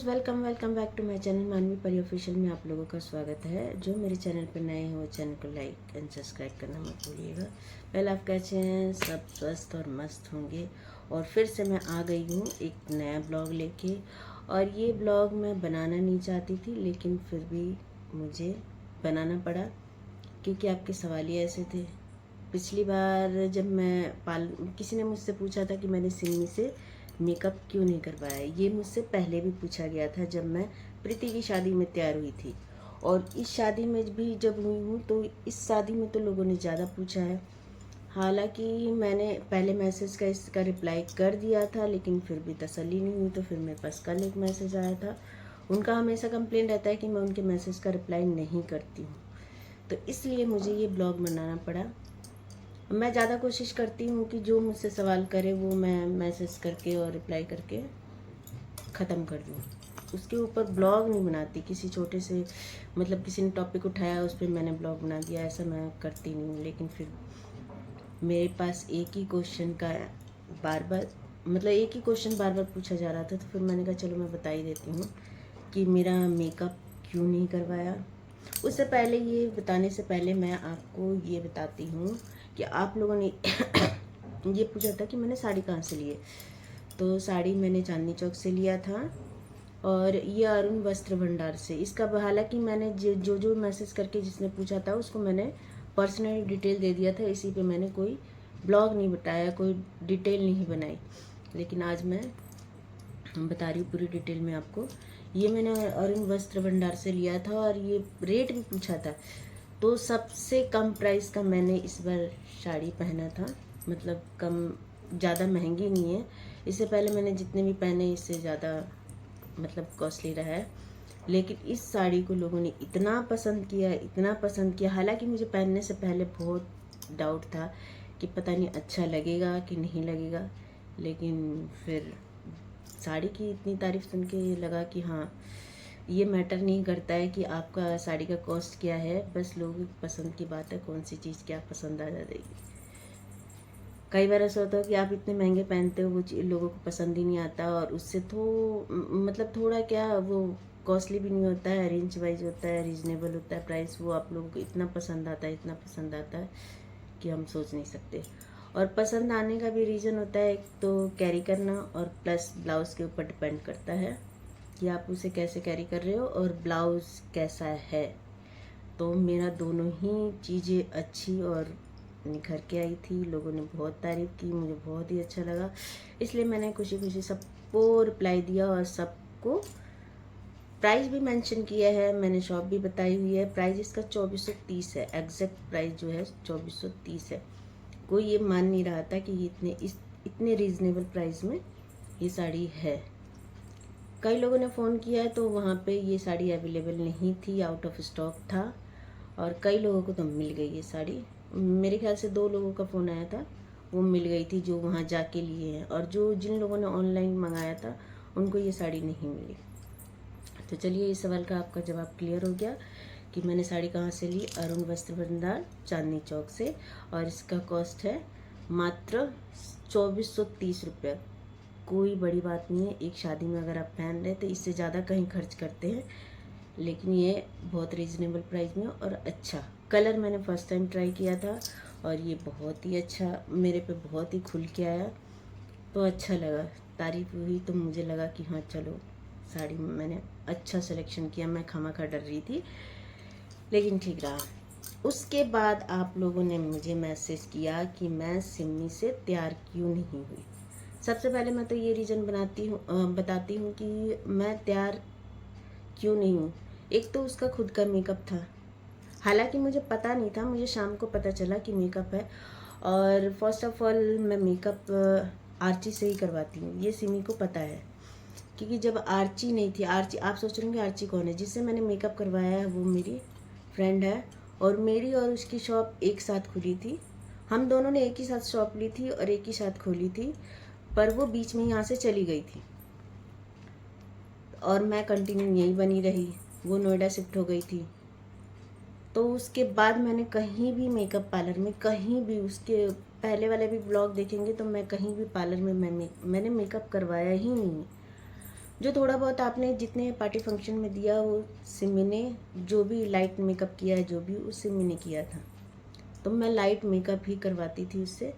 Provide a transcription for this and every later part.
Welcome back to my channel Manvi Pari official में आप लोगों का स्वागत है। जो मेरे चैनल पर नए हैं वो चैनल को लाइक एंड सब्सक्राइब करना मत भूलिएगा। पहले आप कैसे हैं? सब स्वस्थ और मस्त होंगे। और फिर से मैं आ गई हूँ एक नया ब्लॉग लेके। और ये ब्लॉग मैं बनाना नहीं चाहती थी, लेकिन फिर भी मुझे बनाना पड़ा क्योंकि आपके सवाल ही ऐसे थे। पिछली बार जब किसी ने मुझसे पूछा था कि मैंने सिमी से मेकअप क्यों नहीं करवाया। ये मुझसे पहले भी पूछा गया था जब मैं प्रीति की शादी में तैयार हुई थी, और इस शादी में भी जब हुई हूँ तो इस शादी में तो लोगों ने ज़्यादा पूछा है। हालांकि मैंने पहले मैसेज का इसका रिप्लाई कर दिया था, लेकिन फिर भी तसल्ली नहीं हुई, तो फिर मेरे पास कल एक मैसेज आया था। उनका हमेशा कंप्लेंट रहता है कि मैं उनके मैसेज का रिप्लाई नहीं करती हूँ, तो इसलिए मुझे ये ब्लॉग बनाना पड़ा। मैं ज़्यादा कोशिश करती हूँ कि जो मुझसे सवाल करे वो मैं मैसेज करके और रिप्लाई करके ख़त्म कर दूँ। उसके ऊपर ब्लॉग नहीं बनाती। किसी छोटे से किसी ने टॉपिक उठाया उस पर मैंने ब्लॉग बना दिया, ऐसा मैं करती नहीं हूँ। लेकिन फिर मेरे पास एक ही क्वेश्चन का एक ही क्वेश्चन बार बार पूछा जा रहा था, तो फिर मैंने कहा चलो मैं बता ही देती हूँ कि मेरा मेकअप क्यों नहीं करवाया। उससे पहले, ये बताने से पहले मैं आपको ये बताती हूँ कि आप लोगों ने ये पूछा था कि मैंने साड़ी कहाँ से ली है। तो साड़ी मैंने चांदनी चौक से लिया था, और ये अरुण वस्त्र भंडार से। इसका हालांकि मैंने जो जो मैसेज करके जिसने पूछा था उसको मैंने पर्सनली डिटेल दे दिया था, इसी पे मैंने कोई ब्लॉग नहीं बताया, कोई डिटेल नहीं बनाई। लेकिन आज मैं बता रही हूँ पूरी डिटेल में आपको। ये मैंने अरुण वस्त्र भंडार से लिया था, और ये रेट भी पूछा था तो सबसे कम प्राइस का मैंने इस बार साड़ी पहना था। कम, ज़्यादा महंगी नहीं है। इससे पहले मैंने जितने भी पहने इससे ज़्यादा कॉस्टली रहा है। लेकिन इस साड़ी को लोगों ने इतना पसंद किया, इतना पसंद किया। हालांकि मुझे पहनने से पहले बहुत डाउट था कि पता नहीं अच्छा लगेगा कि नहीं लगेगा, लेकिन फिर साड़ी की इतनी तारीफ़ सुन के लगा कि हाँ, ये मैटर नहीं करता है कि आपका साड़ी का कॉस्ट क्या है, बस लोगों की पसंद की बात है, कौन सी चीज़ क्या पसंद आ जाएगी। कई बार ऐसा होता है कि आप इतने महंगे पहनते हो, वो लोगों को पसंद ही नहीं आता, और उससे थोड़ा क्या, वो कॉस्टली भी नहीं होता है, रेंज वाइज होता है, रीजनेबल होता है प्राइस। वो आप लोगों को इतना पसंद आता है, इतना पसंद आता है कि हम सोच नहीं सकते। और पसंद आने का भी रीज़न होता है, एक तो कैरी करना, और प्लस ब्लाउज़ के ऊपर डिपेंड करता है कि आप उसे कैसे कैरी कर रहे हो और ब्लाउज़ कैसा है। तो मेरा दोनों ही चीज़ें अच्छी और निखर के आई थी। लोगों ने बहुत तारीफ़ की, मुझे बहुत ही अच्छा लगा, इसलिए मैंने खुशी खुशी सबको रिप्लाई दिया और सबको प्राइस भी मेंशन किया है। मैंने शॉप भी बताई हुई है। प्राइस इसका 2430 है, एग्जैक्ट प्राइस जो है 2430 है। कोई ये मान नहीं रहा था कि ये इतने रीज़नेबल प्राइस में ये साड़ी है। कई लोगों ने फ़ोन किया है तो वहाँ पे ये साड़ी अवेलेबल नहीं थी, आउट ऑफ स्टॉक था, और कई लोगों को तो मिल गई ये साड़ी। मेरे ख्याल से 2 लोगों का फ़ोन आया था, वो मिल गई थी जो वहाँ जाके लिए हैं, और जिन लोगों ने ऑनलाइन मंगाया था उनको ये साड़ी नहीं मिली। तो चलिए, इस सवाल का आपका जवाब क्लियर हो गया कि मैंने साड़ी कहाँ से ली। अरुण वस्त्र भंडार, चांदनी चौक से, और इसका कॉस्ट है मात्र 2430 रुपये। कोई बड़ी बात नहीं है। एक शादी में अगर आप पहन रहे तो इससे ज़्यादा कहीं खर्च करते हैं, लेकिन ये बहुत रीज़नेबल प्राइस में और अच्छा। कलर मैंने फ़र्स्ट टाइम ट्राई किया था, और ये बहुत ही अच्छा मेरे पे बहुत ही खुल के आया, तो अच्छा लगा। तारीफ़ हुई तो मुझे लगा कि हाँ चलो, साड़ी में मैंने अच्छा सिलेक्शन किया। मैं खामखा डर रही थी, लेकिन ठीक रहा। उसके बाद आप लोगों ने मुझे मैसेज किया कि मैं सिमी से तैयार क्यों नहीं हुई। सबसे पहले मैं तो ये रीज़न बताती हूँ कि मैं तैयार क्यों नहीं हूँ। एक तो उसका खुद का मेकअप था। हालांकि मुझे पता नहीं था, मुझे शाम को पता चला कि मेकअप है। और फर्स्ट ऑफ ऑल मैं मेकअप आर्ची से ही करवाती हूँ, ये सिमी को पता है। क्योंकि जब आर्ची नहीं थी, आर्ची आप सोच रहे होंगे आर्ची कौन है, जिससे मैंने मेकअप करवाया है वो मेरी फ्रेंड है, और मेरी और उसकी शॉप एक साथ खुली थी। हम दोनों ने एक ही साथ शॉप ली थी और एक ही साथ खोली थी, पर वो बीच में यहाँ से चली गई थी, और मैं कंटिन्यू यहीं बनी रही। वो नोएडा शिफ्ट हो गई थी। तो उसके बाद मैंने कहीं भी मेकअप पार्लर में, कहीं भी, उसके पहले वाले भी ब्लॉग देखेंगे तो मैं कहीं भी पार्लर में मैंने मेकअप करवाया ही नहीं। जो थोड़ा बहुत आपने जितने पार्टी फंक्शन में दिया वो सिमी ने, जो भी लाइट मेकअप किया है जो भी, वो सिमी ने किया था। तो मैं लाइट मेकअप ही करवाती थी उससे।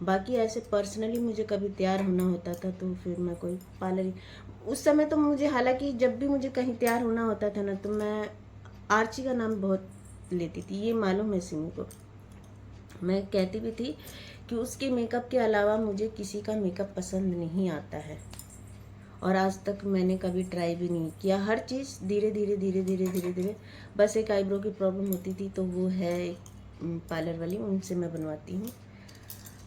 बाकी ऐसे पर्सनली मुझे कभी तैयार होना होता था तो फिर मैं कोई पार्लर ही, उस समय तो मुझे, हालांकि जब भी मुझे कहीं तैयार होना होता था ना तो मैं आर्ची का नाम बहुत लेती थी, ये मालूम है सिमी को। मैं कहती भी थी कि उसके मेकअप के अलावा मुझे किसी का मेकअप पसंद नहीं आता है, और आज तक मैंने कभी ट्राई भी नहीं किया। हर चीज़ धीरे धीरे धीरे धीरे धीरे धीरे, बस एक आईब्रो की प्रॉब्लम होती थी तो वो है पार्लर वाली, उनसे मैं बनवाती हूँ।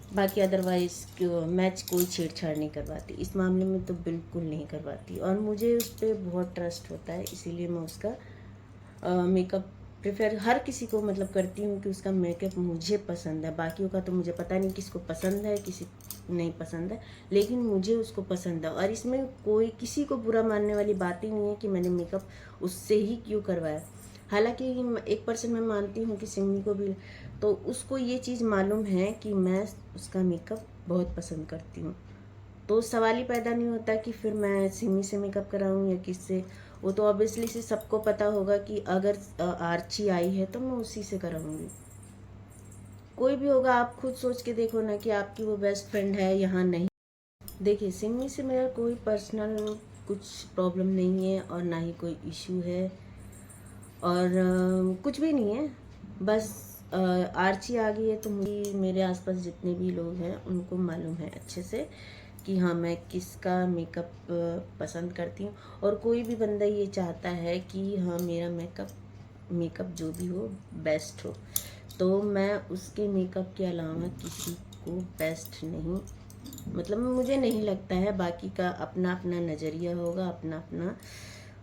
बाकी अदरवाइज़ मैच कोई छेड़छाड़ नहीं करवाती, इस मामले में तो बिल्कुल नहीं करवाती, और मुझे उस पर बहुत ट्रस्ट होता है, इसीलिए मैं उसका मेकअप प्रेफर हर किसी को मतलब करती हूँ कि उसका मेकअप मुझे पसंद है। बाकियों का तो मुझे पता नहीं किसको पसंद है किसी नहीं पसंद है, लेकिन मुझे उसको पसंद है, और इसमें कोई किसी को बुरा मानने वाली बात ही नहीं है कि मैंने मेकअप उससे ही क्यों करवाया। हालांकि 1% मैं मानती हूँ कि सिमी को भी, तो उसको ये चीज़ मालूम है कि मैं उसका मेकअप बहुत पसंद करती हूँ, तो सवाल ही पैदा नहीं होता कि फिर मैं सिमी से मेकअप कराऊँ या किससे। वो तो ऑब्वियसली से सबको पता होगा कि अगर आर्ची आई है तो मैं उसी से कराऊंगी। कोई भी होगा, आप खुद सोच के देखो ना कि आपकी वो बेस्ट फ्रेंड है, यहाँ नहीं। देखिए, सिमी से मेरा कोई पर्सनल कुछ प्रॉब्लम नहीं है और ना ही कोई इशू है, और कुछ भी नहीं है। बस आर्ची आ गई है तो मुझे, मेरे आसपास जितने भी लोग हैं उनको मालूम है अच्छे से कि हाँ मैं किसका मेकअप पसंद करती हूँ, और कोई भी बंदा ये चाहता है कि हाँ मेरा मेकअप जो भी हो बेस्ट हो, तो मैं उसके मेकअप के अलावा किसी को बेस्ट नहीं, मतलब मुझे नहीं लगता है। बाकी का अपना अपना नज़रिया होगा, अपना अपना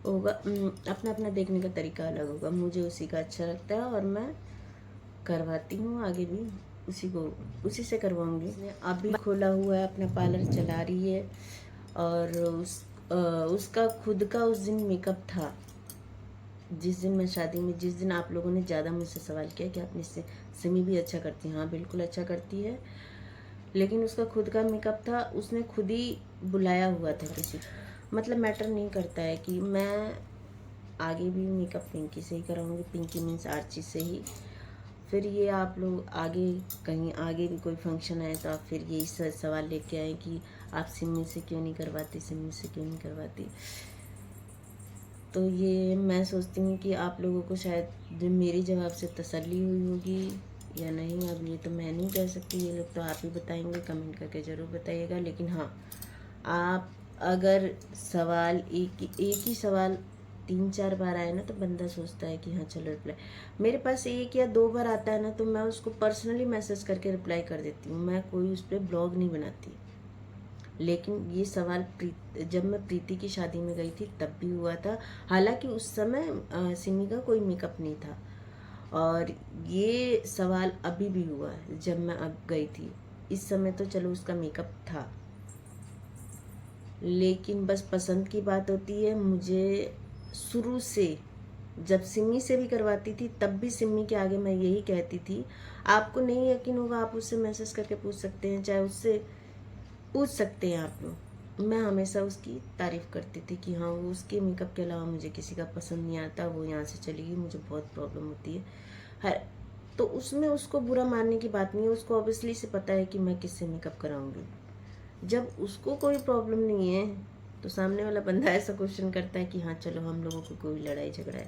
होगा, अपना अपना देखने का तरीका अलग होगा। मुझे उसी का अच्छा लगता है और मैं करवाती हूँ, आगे भी उसी से करवाऊँगी। अभी खोला हुआ है, अपना पार्लर चला रही है, और उसका खुद का उस दिन मेकअप था, जिस दिन मैं शादी में, जिस दिन आप लोगों ने ज़्यादा मुझसे सवाल किया कि आपने सिमी भी अच्छा करती है। हाँ बिल्कुल अच्छा करती है, लेकिन उसका खुद का मेकअप था, उसने खुद ही बुलाया हुआ था किसी, मतलब मैटर नहीं करता है कि मैं आगे भी मेकअप पिंकी से ही कराऊंगी, पिंकी मीन्स आर्ची से ही। फिर ये आप लोग आगे कहीं आगे भी कोई फंक्शन आए तो आप फिर यही सवाल लेके आए कि आप सिमी से क्यों नहीं करवाती, सिमी से क्यों नहीं करवाती। तो ये मैं सोचती हूँ कि आप लोगों को शायद मेरे जवाब से तसल्ली हुई होगी या नहीं, अब ये तो मैं नहीं कह सकती, ये लोग तो आप ही बताएंगे, कमेंट करके ज़रूर बताइएगा। लेकिन हाँ, आप अगर सवाल एक ही सवाल 3-4 बार आए ना तो बंदा सोचता है कि हाँ चलो रिप्लाई, मेरे पास 1 या 2 बार आता है ना तो मैं उसको पर्सनली मैसेज करके रिप्लाई कर देती हूँ, मैं कोई उस पर ब्लॉग नहीं बनाती। लेकिन ये सवाल जब मैं प्रीति की शादी में गई थी तब भी हुआ था, हालांकि उस समय सिमी का कोई मेकअप नहीं था, और ये सवाल अभी भी हुआ है जब मैं अब गई थी। इस समय तो चलो उसका मेकअप था, लेकिन बस पसंद की बात होती है। मुझे शुरू से, जब सिमी से भी करवाती थी तब भी सिमी के आगे मैं यही कहती थी, आपको नहीं यकीन होगा आप उससे मैसेज करके पूछ सकते हैं, चाहे उससे पूछ सकते हैं आप लोग। मैं हमेशा उसकी तारीफ़ करती थी कि हाँ वो उसके मेकअप के अलावा मुझे किसी का पसंद नहीं आता, वो यहाँ से चली गई, मुझे बहुत प्रॉब्लम होती है। तो उसमें उसको बुरा मानने की बात नहीं है, उसको ऑब्वियसली से पता है कि मैं किससे मेकअप कराऊंगी। जब उसको कोई प्रॉब्लम नहीं है तो सामने वाला बंदा ऐसा क्वेश्चन करता है कि हाँ चलो हम लोगों को कोई लड़ाई झगड़ा है,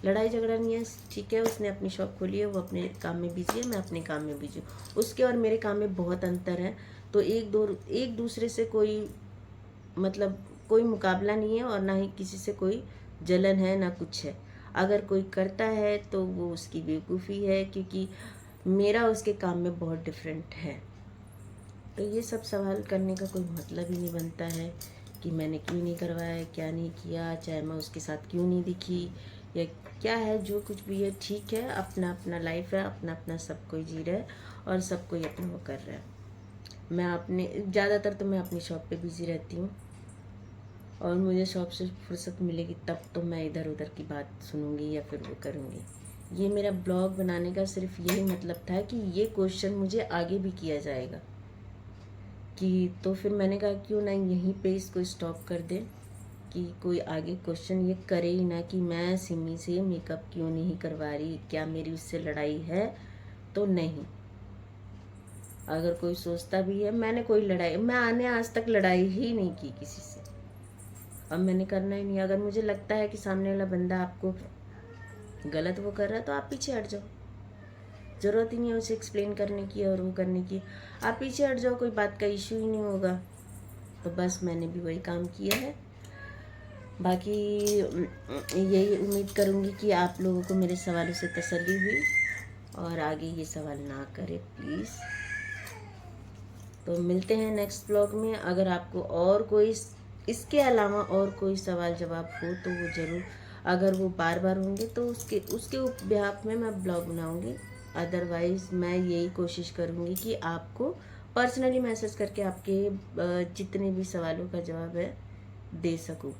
लड़ाई झगड़ा नहीं है, ठीक है। उसने अपनी शॉप खोली है, वो अपने काम में बिजी है, मैं अपने काम में बिजी हूँ, उसके और मेरे काम में बहुत अंतर है। तो एक दूसरे से कोई मतलब कोई मुकाबला नहीं है, और ना ही किसी से कोई जलन है ना कुछ है। अगर कोई करता है तो वो उसकी बेवकूफ़ी है, क्योंकि मेरा उसके काम में बहुत डिफरेंट है। तो ये सब सवाल करने का कोई मतलब ही नहीं बनता है कि मैंने क्यों नहीं करवाया, क्या नहीं किया, चाहे मैं उसके साथ क्यों नहीं दिखी, या क्या है, जो कुछ भी है ठीक है, अपना अपना लाइफ है, अपना अपना सब कोई जी रहा है और सब कोई अपना वो कर रहा है। मैं अपने ज़्यादातर तो मैं अपनी शॉप पे बिज़ी रहती हूँ, और मुझे शॉप से फुर्सत मिलेगी तब तो मैं इधर उधर की बात सुनूंगी या फिर वो करूँगी। ये मेरा ब्लॉग बनाने का सिर्फ यही मतलब था कि ये क्वेश्चन मुझे आगे भी किया जाएगा कि, तो फिर मैंने कहा क्यों ना यहीं पे इसको स्टॉप कर दें कि कोई आगे क्वेश्चन ये करे ही ना कि मैं सिमी से मेकअप क्यों नहीं करवा रही, क्या मेरी उससे लड़ाई है। तो नहीं, अगर कोई सोचता भी है, मैंने कोई लड़ाई, मैंने आज तक लड़ाई ही नहीं की किसी से, अब मैंने करना ही नहीं। अगर मुझे लगता है कि सामने वाला बंदा आपको गलत वो कर रहा है तो आप पीछे हट जाओ, ज़रूरत ही नहीं है उसे एक्सप्लेन करने की और वो करने की। आप पीछे हट जाओ, कोई बात का इशू ही नहीं होगा। तो बस मैंने भी वही काम किया है। बाकी यही उम्मीद करूँगी कि आप लोगों को मेरे सवालों से तसल्ली हुई और आगे ये सवाल ना करें प्लीज़। तो मिलते हैं नेक्स्ट ब्लॉग में। अगर आपको और कोई इसके अलावा और कोई सवाल जवाब हो तो वो ज़रूर, अगर वो बार बार होंगे तो उसके बिहाफ में मैं ब्लॉग बनाऊँगी। अदरवाइज़ मैं यही कोशिश करूँगी कि आपको पर्सनली मैसेज करके आपके जितने भी सवालों का जवाब है दे सकूँ।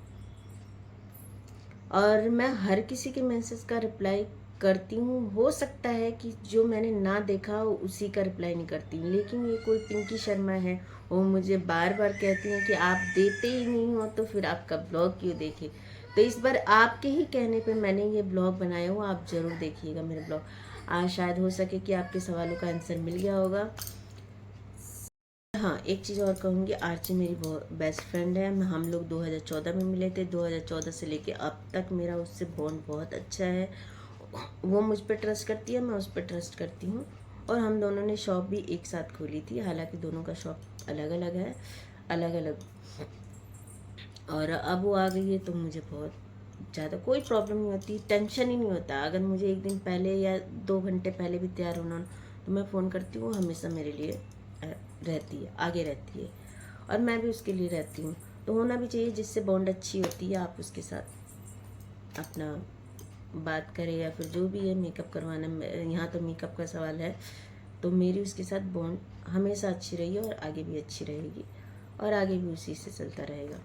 और मैं हर किसी के मैसेज का रिप्लाई करती हूँ। हो सकता है कि जो मैंने ना देखा उसी का रिप्लाई नहीं करती हूँ, लेकिन ये कोई पिंकी शर्मा है, वो मुझे बार बार कहती हैं कि आप देते ही नहीं हो तो फिर आपका ब्लॉग क्यों देखे। तो इस बार आपके ही कहने पे मैंने ये ब्लॉग बनाया हुआ, आप ज़रूर देखिएगा मेरा ब्लॉग। आज शायद हो सके कि आपके सवालों का आंसर मिल गया होगा। हाँ, एक चीज़ और कहूँगी, आर्ची मेरी बहुत बेस्ट फ्रेंड है। हम लोग 2014 में मिले थे। 2014 से लेके अब तक मेरा उससे बॉन्ड बहुत अच्छा है। वो मुझ पर ट्रस्ट करती है, मैं उस पर ट्रस्ट करती हूँ। और हम दोनों ने शॉप भी एक साथ खोली थी, हालांकि दोनों का शॉप अलग अलग है, अलग अलग। और अब वो आ गई है तो मुझे बहुत ज़्यादा कोई प्रॉब्लम नहीं होती, टेंशन ही नहीं होता। अगर मुझे एक दिन पहले या 2 घंटे पहले भी तैयार होना हो तो मैं फ़ोन करती हूँ, हमेशा मेरे लिए रहती है, आगे रहती है। और मैं भी उसके लिए रहती हूँ। तो होना भी चाहिए, जिससे बॉन्ड अच्छी होती है, आप उसके साथ अपना बात करें या फिर जो भी है मेकअप करवाना। यहाँ तो मेकअप का सवाल है, तो मेरी उसके साथ बॉन्ड हमेशा अच्छी रही है और आगे भी अच्छी रहेगी और आगे भी उसी से चलता रहेगा।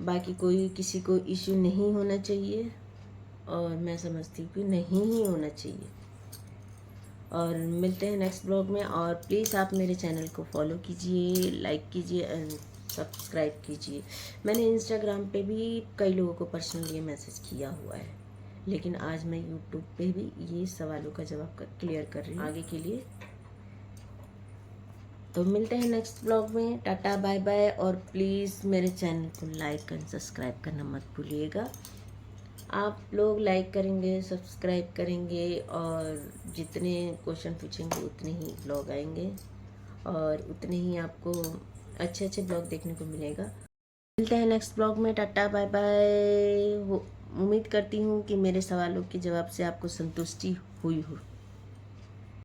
बाकी कोई किसी को इश्यू नहीं होना चाहिए और मैं समझती हूँ कि नहीं ही होना चाहिए। और मिलते हैं नेक्स्ट ब्लॉग में। और प्लीज़ आप मेरे चैनल को फॉलो कीजिए, लाइक कीजिए एंड सब्सक्राइब कीजिए। मैंने इंस्टाग्राम पे भी कई लोगों को पर्सनली मैसेज किया हुआ है, लेकिन आज मैं यूट्यूब पे भी ये सवालों का जवाब क्लियर कर रही हूँ आगे के लिए। तो मिलते हैं नेक्स्ट ब्लॉग में। Tata bye bye. और प्लीज़ मेरे चैनल को लाइक एंड सब्सक्राइब करना मत भूलिएगा। आप लोग लाइक करेंगे, सब्सक्राइब करेंगे और जितने क्वेश्चन पूछेंगे उतने ही ब्लॉग आएंगे और उतने ही आपको अच्छे अच्छे ब्लॉग देखने को मिलेगा। मिलते हैं नेक्स्ट ब्लॉग में। Tata bye bye. उम्मीद करती हूँ कि मेरे सवालों के जवाब से आपको संतुष्टि हुई हो।